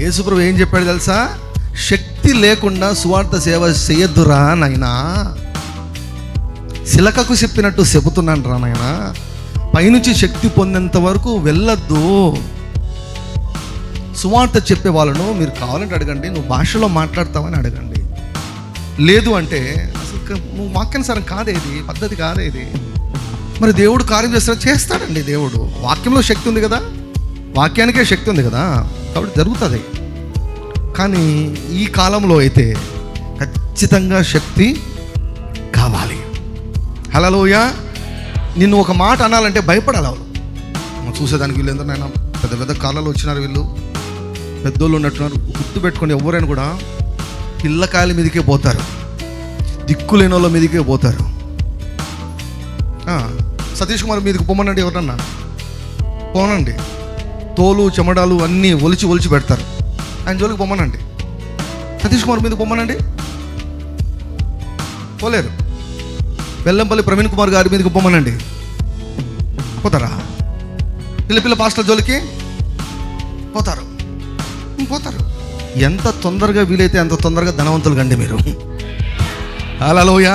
యేసుప్రభు ఏం చెప్పాడు తెలుసా? శక్తి లేకుండా సువార్త సేవ చేయొద్దురా నాయనా, శిలకకు చెప్పినట్టు చెబుతున్నాను రా నాయనా, పైనుంచి శక్తి పొందేంత వరకు వెళ్ళొద్దు. సువార్త చెప్పే వాళ్ళను మీరు కావాలంటే అడగండి, నువ్వు భాషలో మాట్లాడతావని అడగండి. లేదు అంటే అసలు నువ్వు వాక్యానుసారం కాదేది, పద్ధతి కాదేది. మరి దేవుడు కార్యం చేస్తాడండి. దేవుడు వాక్యంలో శక్తి ఉంది కదా, వాక్యానికే శక్తి ఉంది కదా, కాబట్టి జరుగుతుంది. కానీ ఈ కాలంలో అయితే ఖచ్చితంగా శక్తి కావాలి. హల్లెలూయా. నిన్ను ఒక మాట అనాలంటే భయపడాలి. వాళ్ళు చూసేదానికి వీళ్ళు ఎందరైనా పెద్ద పెద్ద కాలాలు వచ్చినారు, వీళ్ళు పెద్దోళ్ళు ఉన్నట్టున్నారు. గుర్తుపెట్టుకొని ఎవరైనా కూడా పిల్లకాయల మీదకే పోతారు, దిక్కులేని వాళ్ళ మీదకే పోతారు. సతీష్ కుమార్ మీదకి పొమ్మనండి, ఎవరన్నా పోనండి. తోలు చెమడాలు అన్నీ ఒలిచి పెడతారు, ఆయన జోలికి పొమ్మనండి. సతీష్ కుమార్ మీదకి పొమ్మనండి, పోలేరు. బెల్లంపల్లి ప్రవీణ్ కుమార్ గారి మీదకి పొమ్మనండి, పోతారా? పిల్ల పాస్టల్ జోలికి పోతారు. ఎంత తొందరగా వీలైతే అంత తొందరగా ధనవంతులు కండి మీరు. హల్లెలూయా.